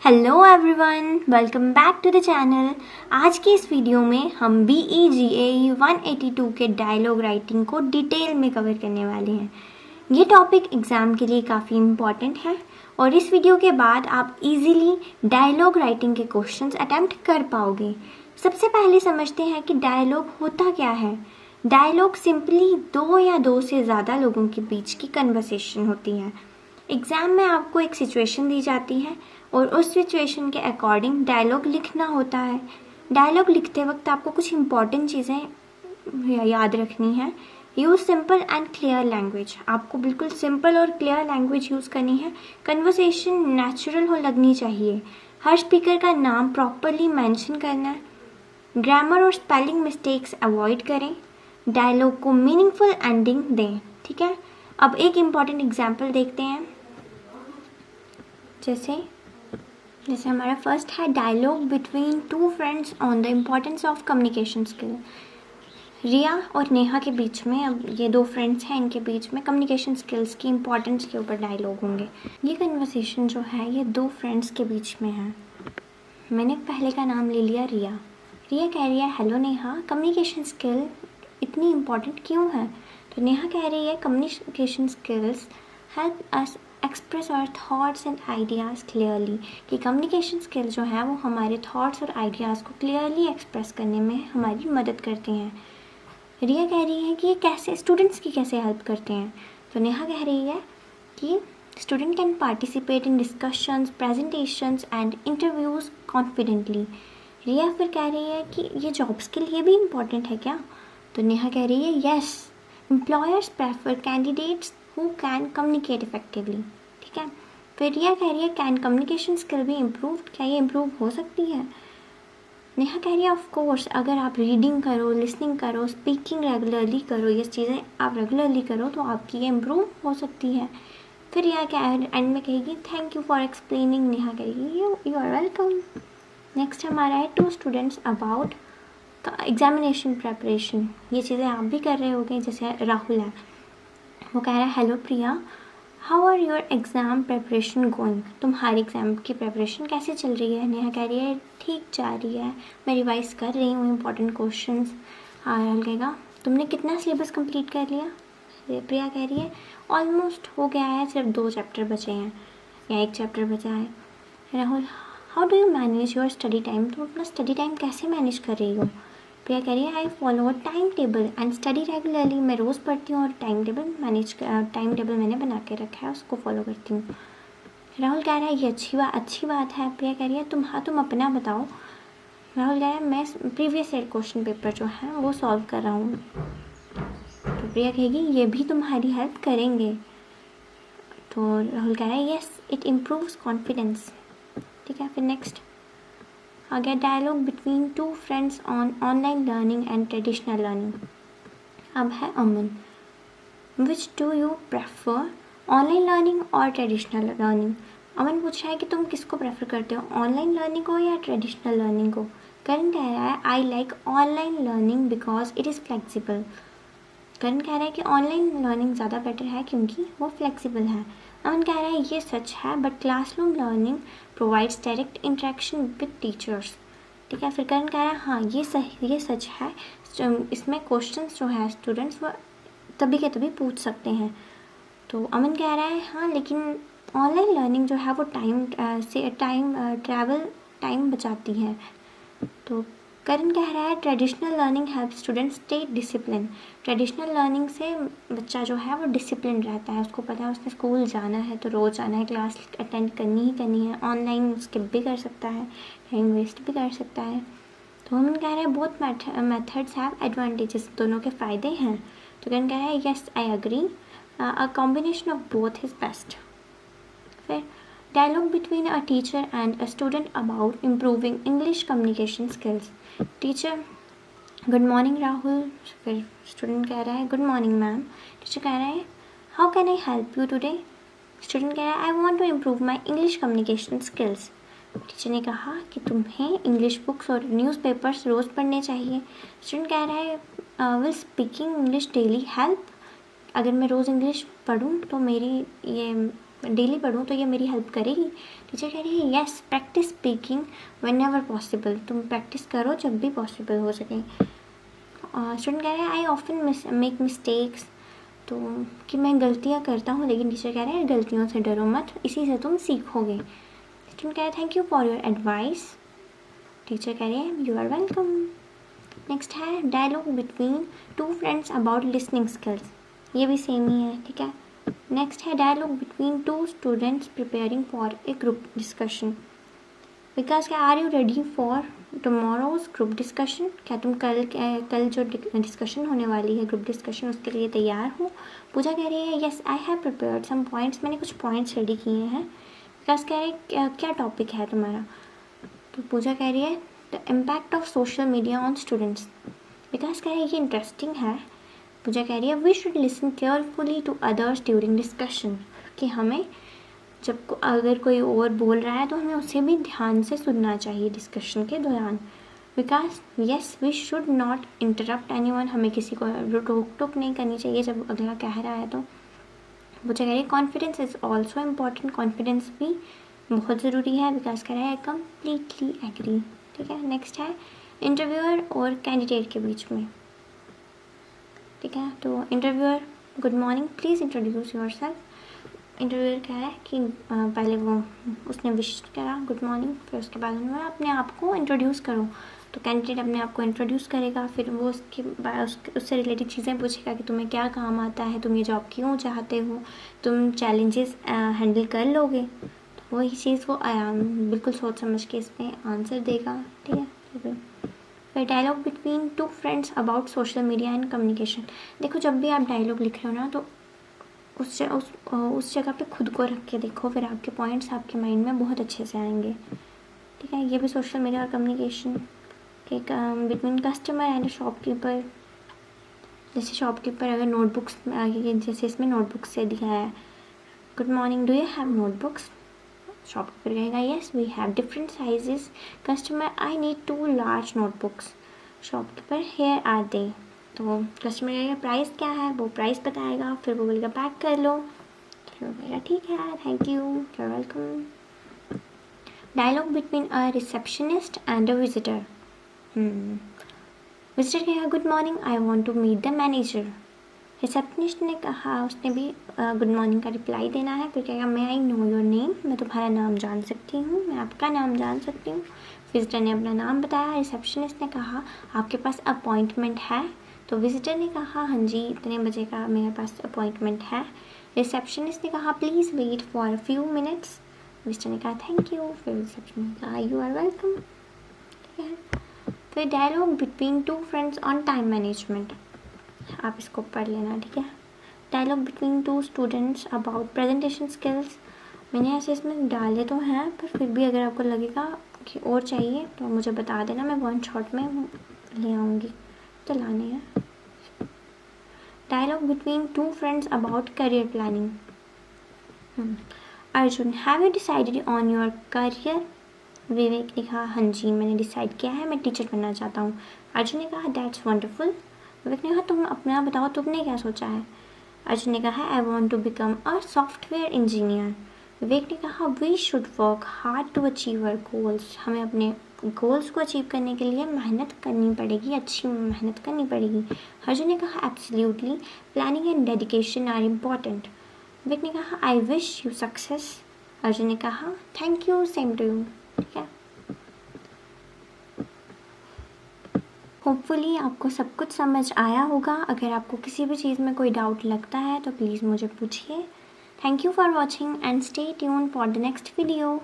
Hello everyone, welcome back to the channel. आज की इस वीडियो में हम BEGAE 182 के डायलॉग राइटिंग को डिटेल में कवर करने वाले हैं। ये टॉपिक एग्ज़ाम के लिए काफ़ी इम्पॉर्टेंट है और इस वीडियो के बाद आप इजीली डायलॉग राइटिंग के क्वेश्चंस अटेम्प्ट कर पाओगे। सबसे पहले समझते हैं कि डायलॉग होता क्या है। डायलॉग सिंपली दो या दो से ज़्यादा लोगों के बीच की कन्वर्सेशन होती है। एग्ज़ाम में आपको एक सिचुएशन दी जाती है और उस सिचुएशन के अकॉर्डिंग डायलॉग लिखना होता है। डायलॉग लिखते वक्त आपको कुछ इम्पॉर्टेंट चीज़ें याद रखनी है। Use simple and clear language, आपको बिल्कुल सिंपल और क्लियर लैंग्वेज यूज़ करनी है। कन्वर्सेशन नेचुरल हो लगनी चाहिए। हर स्पीकर का नाम प्रॉपरली मेंशन करना है। ग्रामर और स्पेलिंग मिस्टेक्स अवॉइड करें। डायलॉग को मीनिंगफुल एंडिंग दें। ठीक है, अब एक इम्पॉर्टेंट एग्जाम्पल देखते हैं। जैसे हमारा फर्स्ट है dialogue between two friends on the importance of communication skill. Riya और नेहा के बीच में, अब ये दो फ्रेंड्स हैं, इनके बीच में कम्युनिकेशन स्किल्स की इम्पोर्टेंस के ऊपर डायलॉग होंगे। ये कन्वर्सेशन जो है ये दो फ्रेंड्स के बीच में है। मैंने पहले का नाम ले लिया रिया। रिया कह रही है, हेलो नेहा, कम्युनिकेशन स्किल इतनी इम्पॉर्टेंट क्यों है? तो नेहा कह रही है, communication skills help us express our thoughts and ideas clearly, कि कम्युनिकेशन स्किल जो है वो हमारे थॉट्स और आइडियाज़ को क्लियरली एक्सप्रेस करने में हमारी मदद करते हैं। रिया कह रही है कि ये कैसे स्टूडेंट्स की कैसे हेल्प करते हैं? तो नेहा कह रही है कि student can participate in discussions, presentations and interviews confidently. Riya फिर कह रही है कि ये जॉब्स के लिए भी इम्पॉर्टेंट है क्या? तो नेहा कह रही है, yes, employers prefer candidates who can communicate effectively. ठीक है, फिर रिया कह रही है, कैन कम्युनिकेशन स्किल भी इम्प्रूव्ड, क्या ये इम्प्रूव हो सकती है? नेहा कह रही है, ऑफ कोर्स, अगर आप रीडिंग करो, लिसनिंग करो, स्पीकिंग रेगुलरली करो, ये चीज़ें आप रेगुलरली करो तो आपकी ये इम्प्रूव हो सकती है। फिर रिया क्या एंड में कहेगी, thank you for explaining. Neha कहेगी, यू आर वेलकम। नेक्स्ट हमारा है two students about examination preparation. ये चीज़ें आप भी कर रहे होगे। जैसे राहुल है, वो कह रहा है, hello Priya, how are your exam preparation going? तुम्हारी एग्ज़ाम की प्रेपरेशन कैसे चल रही है? नेहा कह रही है, ठीक जा रही है, मैं रिवाइज़ कर रही हूँ इंपॉर्टेंट क्वेश्चंस। राहुल कहेगा, तुमने कितना सिलेबस कंप्लीट कर लिया? प्रिया कह रही है, ऑलमोस्ट हो गया है, सिर्फ 2 चैप्टर बचे हैं या 1 चैप्टर बचा है। Rahul, how do you manage your study time? तुम अपना स्टडी टाइम कैसे मैनेज कर रही हो? प्रिया कह रही है, I follow a time table and study regularly. मैं रोज़ पढ़ती हूँ और टाइम टेबल मैंने बना के रखा है, उसको फॉलो करती हूँ। राहुल कह रहा है, ये अच्छी बात है। प्रिया कह रही है, तुम अपना बताओ। राहुल कह रहा है, मैं प्रीवियस ईयर क्वेश्चन पेपर जो है वो सॉल्व कर रहा हूँ। तो प्रिया कहेगी, ये भी तुम्हारी हेल्प करेंगे। तो राहुल कह रहा है, येस, इट इम्प्रूव्स कॉन्फिडेंस। ठीक है, फिर नेक्स्ट आ गया dialogue between two friends on online learning and traditional learning. अब है Aman, which do you prefer, online learning और ट्रेडिशनल लर्निंग? अमन पूछ रहा है कि तुम किसको प्रेफर करते हो, ऑनलाइन लर्निंग को या ट्रेडिशनल लर्निंग को? करण कह रहा है, I like online learning because it is flexible. Karan कह रहा है कि ऑनलाइन लर्निंग ज़्यादा बेटर है क्योंकि वो फ्लेक्सिबल है। अमन कह रहा है, ये सच है, but classroom learning provides direct interaction with teachers. ठीक है, फिर करण कह रहा है, हाँ ये सच है, इसमें क्वेश्चंस जो है स्टूडेंट्स वो तभी के तभी पूछ सकते हैं। तो अमन कह रहा है, हाँ, लेकिन ऑनलाइन लर्निंग जो है वो टाइम बचाती है। तो करण कह रहा है, traditional learning help students stay discipline. Traditional learning से बच्चा जो है वो डिसिप्लिन रहता है, उसको पता है उसने स्कूल जाना है तो रोज़ जाना है, क्लास अटेंड करनी ही करनी है। ऑनलाइन स्किप भी कर सकता है, टाइम वेस्ट भी कर सकता है। तो हम कह रहे हैं, बोथ मेथड्स हैव एडवांटेजेस, दोनों के फ़ायदे हैं। तो करण कह रहा है, yes, I agree, a combination of both is best. फिर dialogue between a teacher and a student about improving English communication skills. Teacher, good morning Rahul. फिर स्टूडेंट कह रहा है, गुड मॉर्निंग मैम। टीचर कह रहा है, how can I help you today? Student कह रहा है, I want to improve my English communication skills. Teacher ने कहा कि तुम्हें इंग्लिश बुक्स और न्यूज़पेपर्स रोज़ पढ़ने चाहिए। स्टूडेंट कह रहा है, will speaking English daily help? अगर मैं रोज़ इंग्लिश पढ़ूँ तो मेरी ये डेली पढूँ तो ये मेरी हेल्प करेगी। टीचर कह रही है yes, practice speaking when ever possible, तुम प्रैक्टिस करो जब भी पॉसिबल हो सके। स्टूडेंट कह रहे हैं आई ऑफन मेक मिस्टेक्स, तो कि मैं गलतियाँ करता हूँ, लेकिन टीचर कह रहे हैं गलतियों से डरो मत, इसी से तुम सीखोगे। स्टूडेंट कह रहे हैं thank you for your advice, teacher कह रहे हैं यू आर वेलकम। नेक्स्ट है dialogue between two friends about listening skills, ये भी सेम ही है, ठीक है। नेक्स्ट है dialogue between two students preparing for a group discussion. Vikas क्या are you ready for tomorrow's group discussion, क्या तुम कल जो डिस्कशन होने वाली है ग्रुप डिस्कशन उसके लिए तैयार हो। पूजा कह रही है yes I have prepared some points, मैंने कुछ पॉइंट्स रेडी किए हैं। विकास कह रहे हैं क्या टॉपिक है तुम्हारा, तो पूजा कह रही है the impact of social media on students. Vikas कह रहे हैं ये इंटरेस्टिंग है। पूजा कह रही है we should listen carefully to others during discussion, कि हमें जब अगर कोई और बोल रहा है तो हमें उसे भी ध्यान से सुनना चाहिए डिस्कशन के दौरान। Vikas yes we should not interrupt anyone, हमें किसी को रोक टोक नहीं करनी चाहिए जब अगला कह रहा है तो। पूजा कह रही है confidence is also important, confidence भी बहुत ज़रूरी है। विकास कह रहा है कम्प्लीटली एग्री, ठीक है। नेक्स्ट है इंटरव्यूअर और कैंडिडेट के बीच में, ठीक है। तो interviewer good morning please introduce your self. Interviewer क्या है कि पहले वो उसने विश करा गुड मॉर्निंग, फिर उसके बाद उन्होंने अपने आप को इंट्रोड्यूस करो, तो कैंडिडेट अपने आप को इंट्रोड्यूस करेगा, फिर वो उसके बाद उससे रिलेटेड चीज़ें पूछेगा कि तुम्हें क्या काम आता है, तुम ये जॉब क्यों चाहते हो, तुम चैलेंजेस हैंडल कर लोगे, तो वही चीज़ वो बिल्कुल सोच समझ के इसमें आंसर देगा, ठीक है। फिर dialogue between two friends about social media and communication. देखो जब भी आप डायलॉग लिख रहे हो ना तो उस जगह पे खुद को रख के देखो, फिर आपके पॉइंट्स आपके माइंड में बहुत अच्छे से आएंगे, ठीक है। ये भी सोशल मीडिया और कम्युनिकेशन के बिटवीन कस्टमर एंड शॉपकीपर, जैसे शॉपकीपर अगर नोटबुक्स जैसे इसमें नोटबुक्स से दिखाया है good morning do you have notebooks, shopkeeper कहेगा yes we have different sizes, customer I need 2 large notebooks, shopkeeper here are they, तो कस्टमर कहेगा प्राइस क्या है, वो प्राइस बताएगा, फिर वो बोलेगा पैक कर लो, फिर वो कहेगा ठीक है thank you you are welcome. Dialogue between a receptionist and a visitor. Visitor कहेगा good morning I want to meet the manager, receptionist ने कहा उसने भी गुड मॉर्निंग का रिप्लाई देना है, फिर कहेगा मे आई नो योर नेम, मैं तुम्हारा नाम जान सकती हूँ, मैं आपका नाम जान सकती हूँ। विजिटर ने अपना नाम बताया, रिसेप्शनिस्ट ने कहा आपके पास अपॉइंटमेंट है, तो विजिटर ने कहा हाँ जी इतने बजे का मेरे पास अपॉइंटमेंट है। रिसेप्शनिस्ट ने कहा please wait for a few minutes, visitor ने कहा थैंक यू, फिर रिसेप्शनिस्ट ने कहा यू आर वेलकम, ठीक है। फिर dialogue between two friends on time management, आप इसको पढ़ लेना, ठीक है। Dialogue between two students about presentation skills, मैंने ऐसे इसमें डाले तो हैं पर फिर भी अगर आपको लगेगा कि और चाहिए तो मुझे बता देना, मैं वन शॉट में ले आऊँगी, तो लाने हैं। Dialogue between two friends about career planning. Arjun have you decided on your career, Vivek ने कहा हाँ जी मैंने डिसाइड किया है, मैं टीचर बनना चाहता हूँ। अर्जुन ने कहा दैट्स वंडरफुल। विवेक ने कहा तुम अपना बताओ तुमने क्या सोचा है। अर्जुन ने कहा I want to become a software engineer. Vivek ने कहा we should work hard to achieve our goals, हमें अपने गोल्स को अचीव करने के लिए मेहनत करनी पड़ेगी, अच्छी मेहनत करनी पड़ेगी। अर्जुन ने कहा absolutely planning and dedication are important. Vivek ने कहा I wish you success. Arjun ने कहा thank you same to you, ठीक है। होपफुली आपको सब कुछ समझ आया होगा। अगर आपको किसी भी चीज़ में कोई डाउट लगता है तो प्लीज़ मुझे पूछिए। Thank you for watching and stay tune for the next video.